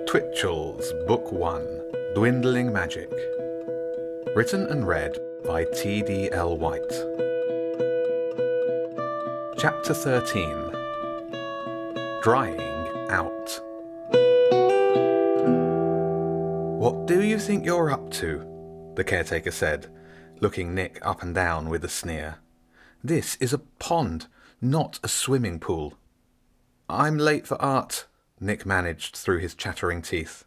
Twitchell's Book 1, Dwindling Magic. Written and read by T.D.L. White. Chapter 13. Drying Out. "What do you think you're up to?" the caretaker said, looking Nick up and down with a sneer. "This is a pond, not a swimming pool." "I'm late for art," Nick managed through his chattering teeth.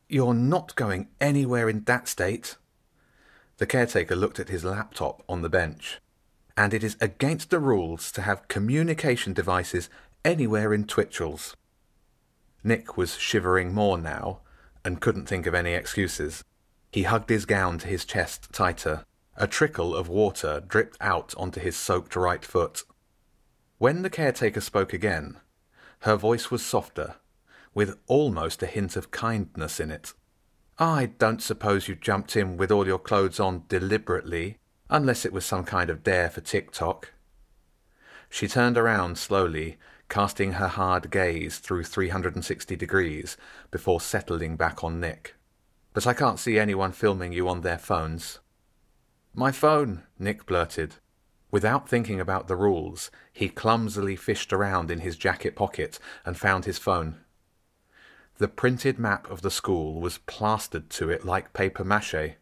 "You're not going anywhere in that state." The caretaker looked at his laptop on the bench. "And it is against the rules to have communication devices anywhere in Twitchell's." Nick was shivering more now, and couldn't think of any excuses. He hugged his gown to his chest tighter. A trickle of water dripped out onto his soaked right foot. When the caretaker spoke again, her voice was softer, with almost a hint of kindness in it. "I don't suppose you jumped in with all your clothes on deliberately, unless it was some kind of dare for TikTok." She turned around slowly, casting her hard gaze through 360 degrees before settling back on Nick. "But I can't see anyone filming you on their phones." "My phone," Nick blurted. Without thinking about the rules, he clumsily fished around in his jacket pocket and found his phone. The printed map of the school was plastered to it like papier-mâché.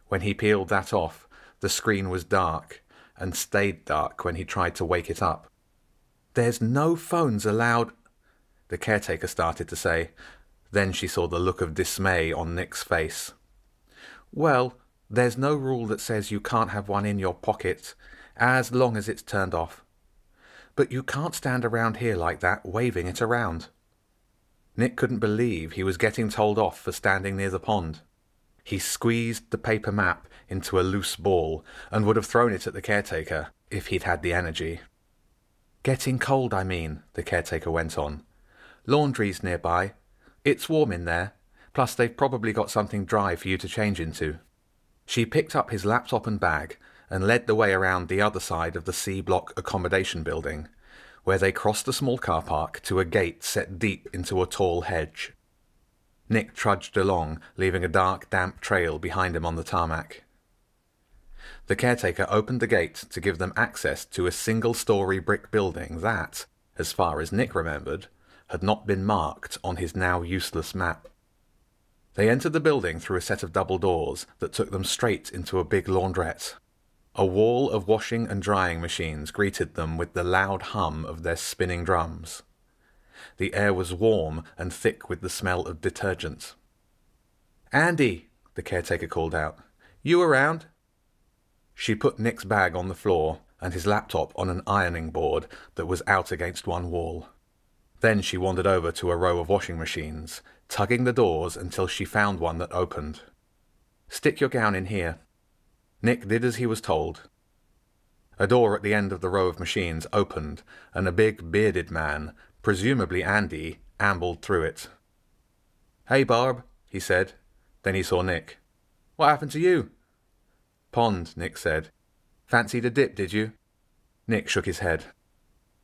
When he peeled that off, the screen was dark, and stayed dark when he tried to wake it up. "There's no phones allowed," the caretaker started to say. Then she saw the look of dismay on Nick's face. "Well, there's no rule that says you can't have one in your pocket, as long as it's turned off. But you can't stand around here like that, waving it around." Nick couldn't believe he was getting told off for standing near the pond. He squeezed the paper map into a loose ball and would have thrown it at the caretaker if he'd had the energy. "Getting cold, I mean," the caretaker went on. "Laundry's nearby. It's warm in there. Plus they've probably got something dry for you to change into." She picked up his laptop and bag and led the way around the other side of the C-block accommodation building, where they crossed a small car park to a gate set deep into a tall hedge. Nick trudged along, leaving a dark, damp trail behind him on the tarmac. The caretaker opened the gate to give them access to a single-story brick building that, as far as Nick remembered, had not been marked on his now useless map. They entered the building through a set of double doors that took them straight into a big laundrette. A wall of washing and drying machines greeted them with the loud hum of their spinning drums. The air was warm and thick with the smell of detergent. "Andy," the caretaker called out. "You around?" She put Nick's bag on the floor and his laptop on an ironing board that was out against one wall. Then she wandered over to a row of washing machines, tugging the doors until she found one that opened. "Stick your gown in here." Nick did as he was told. A door at the end of the row of machines opened, and a big, bearded man, presumably Andy, ambled through it. "Hey, Barb," he said. Then he saw Nick. "What happened to you?" "Pond," Nick said. "Fancied a dip, did you?" Nick shook his head.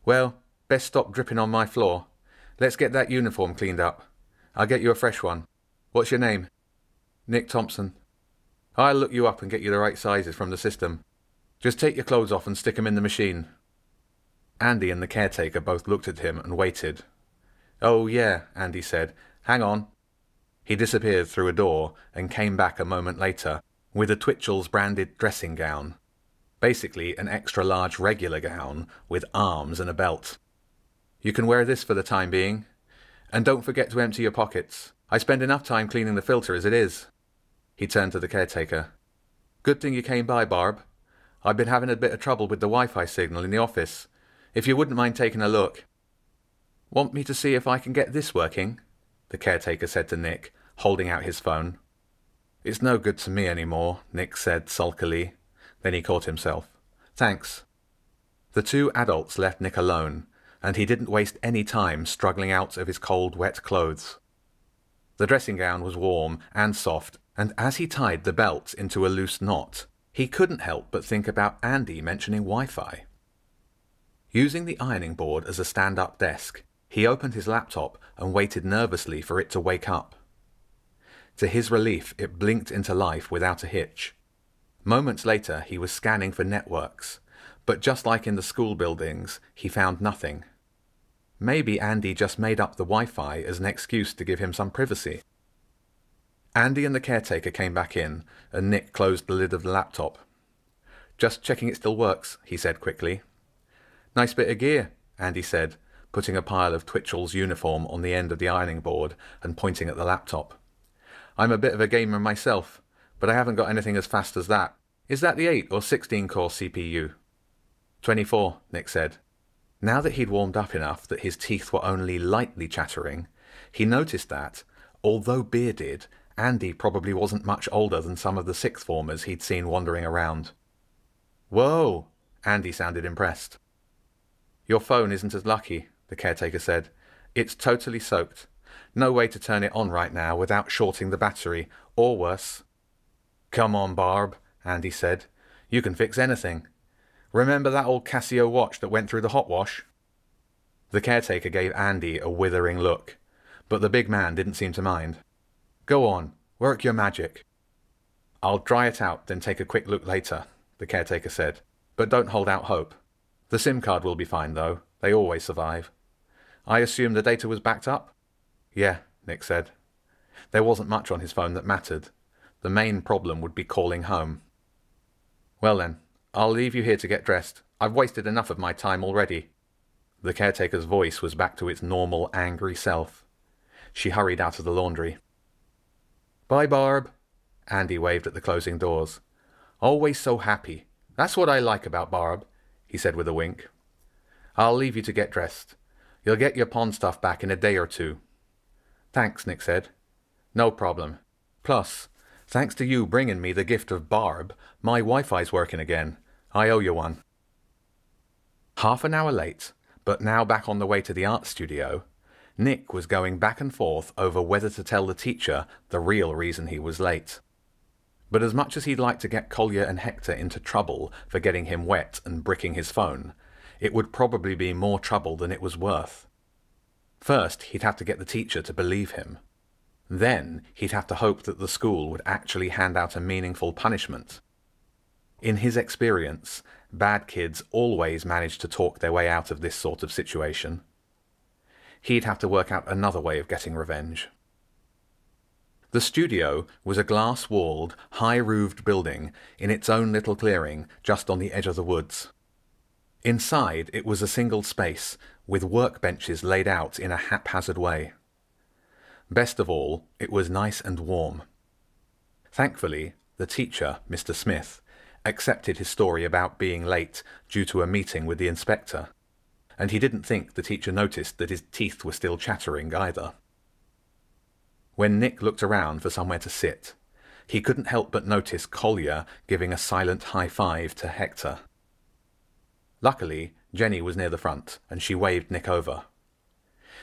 "Well, best stop dripping on my floor. Let's get that uniform cleaned up. I'll get you a fresh one. What's your name?" "Nick Thompson." "I'll look you up and get you the right sizes from the system. Just take your clothes off and stick 'em in the machine." Andy and the caretaker both looked at him and waited. "Oh, yeah," Andy said. "Hang on." He disappeared through a door and came back a moment later with a Twitchell's branded dressing gown. Basically an extra-large regular gown with arms and a belt. "You can wear this for the time being. And don't forget to empty your pockets. I spend enough time cleaning the filter as it is." He turned to the caretaker. "Good thing you came by, Barb. I've been having a bit of trouble with the Wi-Fi signal in the office. If you wouldn't mind taking a look." "Want me to see if I can get this working?" the caretaker said to Nick, holding out his phone. "It's no good to me anymore," Nick said sulkily. Then he caught himself. "Thanks." The two adults left Nick alone, and he didn't waste any time struggling out of his cold, wet clothes. The dressing gown was warm and soft, and as he tied the belt into a loose knot, he couldn't help but think about Andy mentioning Wi-Fi. Using the ironing board as a stand-up desk, He opened his laptop and waited nervously for it to wake up. To his relief, it blinked into life without a hitch. Moments later, he was scanning for networks, but just like in the school buildings, he found nothing. Maybe Andy just made up the Wi-Fi as an excuse to give him some privacy. Andy and the caretaker came back in, and Nick closed the lid of the laptop. "Just checking it still works," he said quickly. "Nice bit of gear," Andy said, putting a pile of Twitchell's uniform on the end of the ironing board and pointing at the laptop. "I'm a bit of a gamer myself, but I haven't got anything as fast as that. Is that the 8 or 16-core CPU? 24, Nick said. Now that he'd warmed up enough that his teeth were only lightly chattering, he noticed that, although bearded, Andy probably wasn't much older than some of the sixth formers he'd seen wandering around. "Whoa!" Andy sounded impressed. "Your phone isn't as lucky," the caretaker said. "It's totally soaked. No way to turn it on right now without shorting the battery, or worse." "Come on, Barb," Andy said. "You can fix anything. Remember that old Casio watch that went through the hot wash?" The caretaker gave Andy a withering look, but the big man didn't seem to mind. "Go on, work your magic." "I'll dry it out, then take a quick look later," the caretaker said. "But don't hold out hope. The SIM card will be fine, though. They always survive. I assume the data was backed up?" "Yeah," Nick said. There wasn't much on his phone that mattered. The main problem would be calling home. "Well then, I'll leave you here to get dressed. I've wasted enough of my time already." The caretaker's voice was back to its normal, angry self. She hurried out of the laundry. "Bye, Barb." Andy waved at the closing doors. "Always so happy. That's what I like about Barb," he said with a wink. "I'll leave you to get dressed. You'll get your pawn stuff back in a day or two." "Thanks," Nick said. "No problem. Plus, thanks to you bringing me the gift of Barb, my Wi-Fi's working again. I owe you one." Half an hour late, but now back on the way to the art studio, Nick was going back and forth over whether to tell the teacher the real reason he was late. But as much as he'd like to get Collier and Hector into trouble for getting him wet and bricking his phone, it would probably be more trouble than it was worth. First, he'd have to get the teacher to believe him. Then, he'd have to hope that the school would actually hand out a meaningful punishment. In his experience, bad kids always manage to talk their way out of this sort of situation. He'd have to work out another way of getting revenge. The studio was a glass-walled, high-roofed building in its own little clearing just on the edge of the woods. Inside, it was a single space, with workbenches laid out in a haphazard way. Best of all, it was nice and warm. Thankfully, the teacher, Mr. Smith, accepted his story about being late due to a meeting with the inspector, and he didn't think the teacher noticed that his teeth were still chattering either. When Nick looked around for somewhere to sit, he couldn't help but notice Collier giving a silent high-five to Hector. Luckily, Jenny was near the front, and she waved Nick over.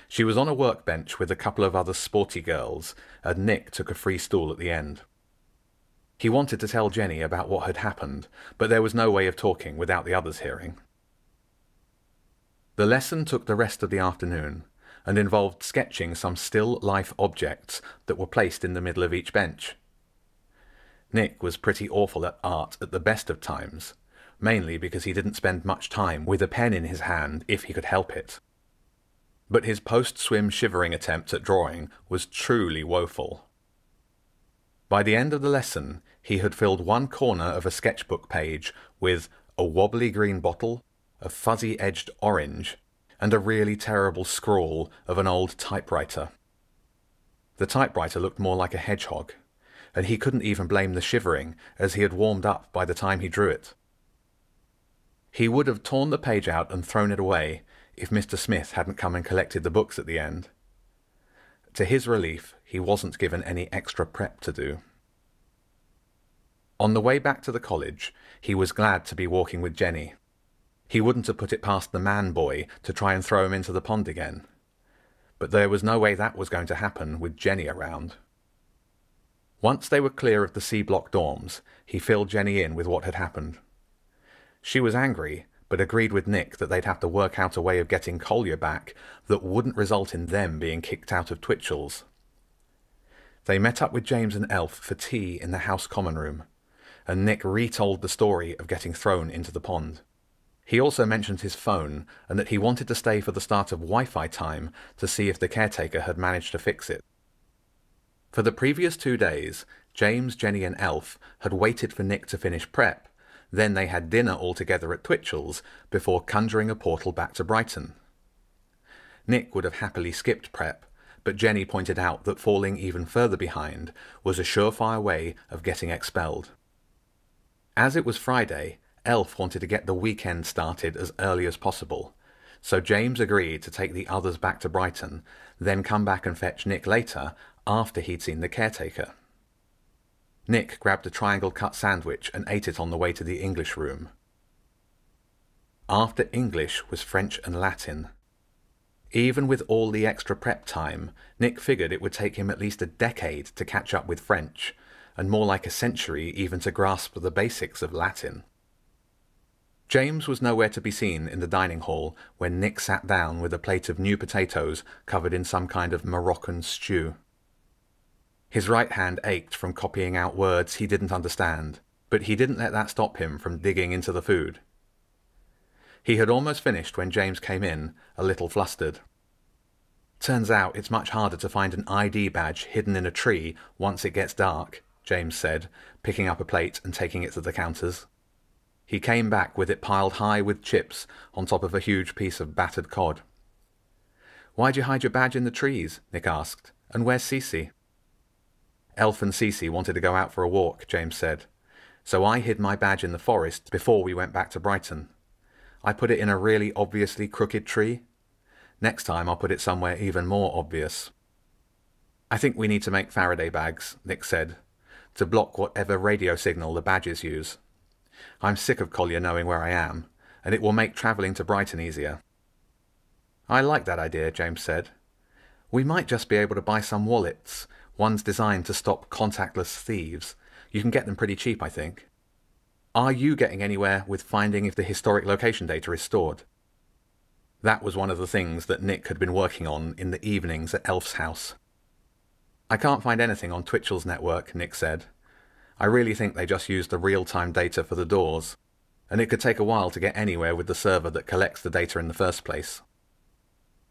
She was on a workbench with a couple of other sporty girls, and Nick took a free stool at the end. He wanted to tell Jenny about what had happened, but there was no way of talking without the others hearing. The lesson took the rest of the afternoon, and involved sketching some still life objects that were placed in the middle of each bench. Nick was pretty awful at art at the best of times, mainly because he didn't spend much time with a pen in his hand if he could help it. But his post-swim shivering attempt at drawing was truly woeful. By the end of the lesson, he had filled one corner of a sketchbook page with a wobbly green bottle, a fuzzy-edged orange, and a really terrible scrawl of an old typewriter. The typewriter looked more like a hedgehog, and he couldn't even blame the shivering, as he had warmed up by the time he drew it. He would have torn the page out and thrown it away if Mr. Smith hadn't come and collected the books at the end. To his relief, he wasn't given any extra prep to do. On the way back to the college, he was glad to be walking with Jenny. He wouldn't have put it past the man-boy to try and throw him into the pond again. But there was no way that was going to happen with Jenny around. Once they were clear of the C-block dorms, he filled Jenny in with what had happened. She was angry, but agreed with Nick that they'd have to work out a way of getting Collier back that wouldn't result in them being kicked out of Twitchel's. They met up with James and Elf for tea in the house common room, and Nick retold the story of getting thrown into the pond. He also mentioned his phone and that he wanted to stay for the start of Wi-Fi time to see if the caretaker had managed to fix it. For the previous 2 days, James, Jenny and Elf had waited for Nick to finish prep, then they had dinner all together at Twitchel's before conjuring a portal back to Brighton. Nick would have happily skipped prep, but Jenny pointed out that falling even further behind was a surefire way of getting expelled. As it was Friday, Elf wanted to get the weekend started as early as possible, so James agreed to take the others back to Brighton, then come back and fetch Nick later after he'd seen the caretaker. Nick grabbed a triangle-cut sandwich and ate it on the way to the English room. After English was French and Latin. Even with all the extra prep time, Nick figured it would take him at least a decade to catch up with French, and more like a century even to grasp the basics of Latin. James was nowhere to be seen in the dining hall when Nick sat down with a plate of new potatoes covered in some kind of Moroccan stew. His right hand ached from copying out words he didn't understand, but he didn't let that stop him from digging into the food. He had almost finished when James came in, a little flustered. "Turns out it's much harder to find an ID badge hidden in a tree once it gets dark," James said, picking up a plate and taking it to the counters. He came back with it piled high with chips on top of a huge piece of battered cod. "Why'd you hide your badge in the trees?" Nick asked. "And where's Cece?" "Elf and Cece wanted to go out for a walk," James said. "So I hid my badge in the forest before we went back to Brighton. I put it in a really obviously crooked tree. Next time I'll put it somewhere even more obvious." "I think we need to make Faraday bags," Nick said, "to block whatever radio signal the badges use. I'm sick of Collier knowing where I am, and it will make travelling to Brighton easier." "I like that idea," James said. "We might just be able to buy some wallets, ones designed to stop contactless thieves. You can get them pretty cheap, I think. Are you getting anywhere with finding if the historic location data is stored?" That was one of the things that Nick had been working on in the evenings at Elf's house. "I can't find anything on Twitchel's network," Nick said. "I really think they just used the real-time data for the doors, and it could take a while to get anywhere with the server that collects the data in the first place."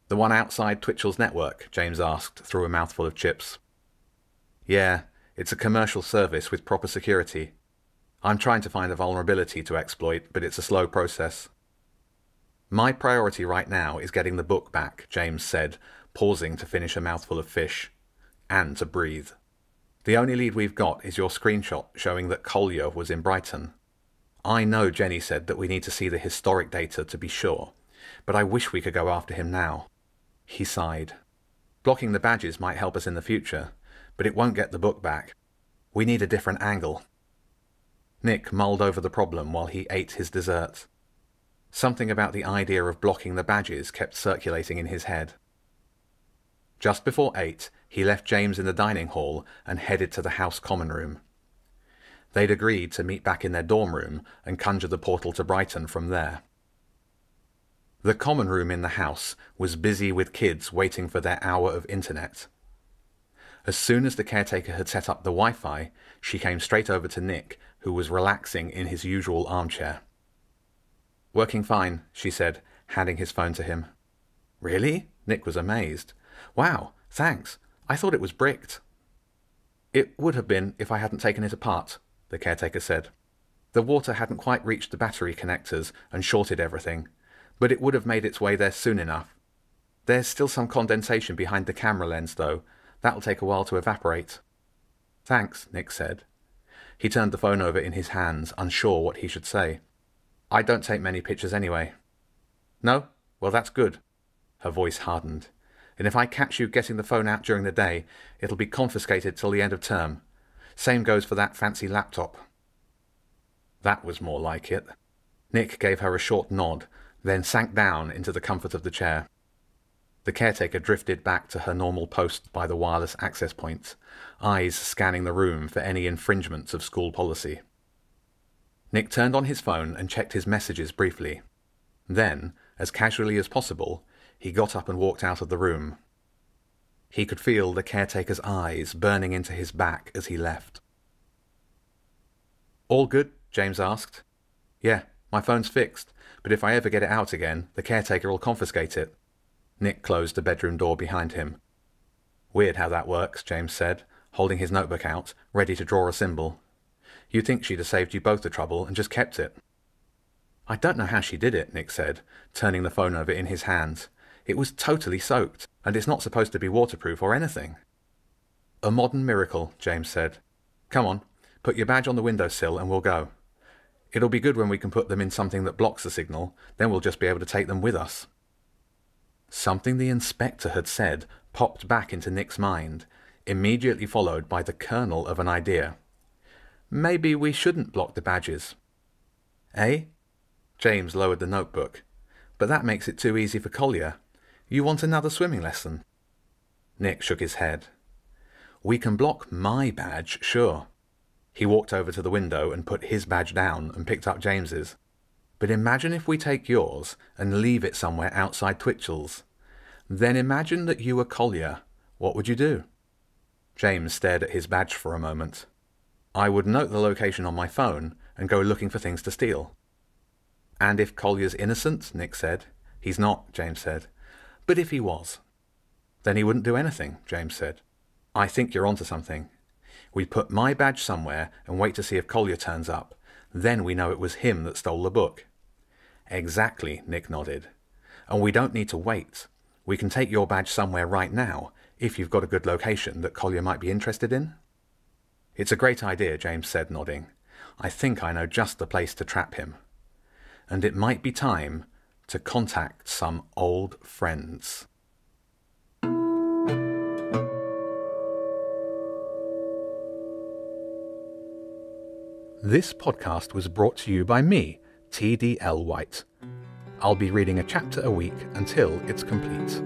"The one outside Twitchel's network?" James asked through a mouthful of chips. "Yeah, it's a commercial service with proper security. I'm trying to find a vulnerability to exploit, but it's a slow process." "My priority right now is getting the book back," James said, pausing to finish a mouthful of fish. "And to breathe. The only lead we've got is your screenshot showing that Collier was in Brighton. I know Jenny said that we need to see the historic data to be sure, but I wish we could go after him now." He sighed. "Blocking the badges might help us in the future, but it won't get the book back. We need a different angle." Nick mulled over the problem while he ate his dessert. Something about the idea of blocking the badges kept circulating in his head. Just before 8, he left James in the dining hall and headed to the house common room. They'd agreed to meet back in their dorm room and conjure the portal to Brighton from there. The common room in the house was busy with kids waiting for their hour of internet. As soon as the caretaker had set up the Wi-Fi, she came straight over to Nick, who was relaxing in his usual armchair. "Working fine," she said, handing his phone to him. "Really?" Nick was amazed. "Wow, thanks. I thought it was bricked." "It would have been if I hadn't taken it apart," the caretaker said. "The water hadn't quite reached the battery connectors and shorted everything, but it would have made its way there soon enough. There's still some condensation behind the camera lens, though. That'll take a while to evaporate." "Thanks," Nick said. He turned the phone over in his hands, unsure what he should say. "I don't take many pictures anyway." "No? Well, that's good." Her voice hardened. "And if I catch you getting the phone out during the day, it'll be confiscated till the end of term. Same goes for that fancy laptop." That was more like it. Nick gave her a short nod, then sank down into the comfort of the chair. The caretaker drifted back to her normal post by the wireless access point, eyes scanning the room for any infringements of school policy. Nick turned on his phone and checked his messages briefly. Then, as casually as possible, he got up and walked out of the room. He could feel the caretaker's eyes burning into his back as he left. "All good?" James asked. "Yeah, my phone's fixed, but if I ever get it out again, the caretaker will confiscate it." Nick closed the bedroom door behind him. "Weird how that works," James said, holding his notebook out, ready to draw a symbol. "You'd think she'd have saved you both the trouble and just kept it." "I don't know how she did it," Nick said, turning the phone over in his hands. "It was totally soaked, and it's not supposed to be waterproof or anything." "A modern miracle," James said. "Come on, put your badge on the windowsill and we'll go. It'll be good when we can put them in something that blocks the signal, then we'll just be able to take them with us." Something the inspector had said popped back into Nick's mind, immediately followed by the kernel of an idea. Maybe we shouldn't block the badges. Eh? James lowered the notebook. "But that makes it too easy for Collier. You want another swimming lesson?" Nick shook his head. "We can block my badge, sure." He walked over to the window and put his badge down and picked up James's. "But imagine if we take yours and leave it somewhere outside Twitchell's. Then imagine that you were Collier. What would you do?" James stared at his badge for a moment. "I would note the location on my phone and go looking for things to steal." "And if Collier's innocent?" Nick said. "He's not," James said. "But if he was?" "Then he wouldn't do anything," James said. "I think you're onto something. We put my badge somewhere and wait to see if Collier turns up. Then we know it was him that stole the book." "Exactly," Nick nodded. "And we don't need to wait. We can take your badge somewhere right now, if you've got a good location that Collier might be interested in." "It's a great idea," James said, nodding. "I think I know just the place to trap him. And it might be time to contact some old friends." This podcast was brought to you by me, TDL White. I'll be reading a chapter a week until it's complete.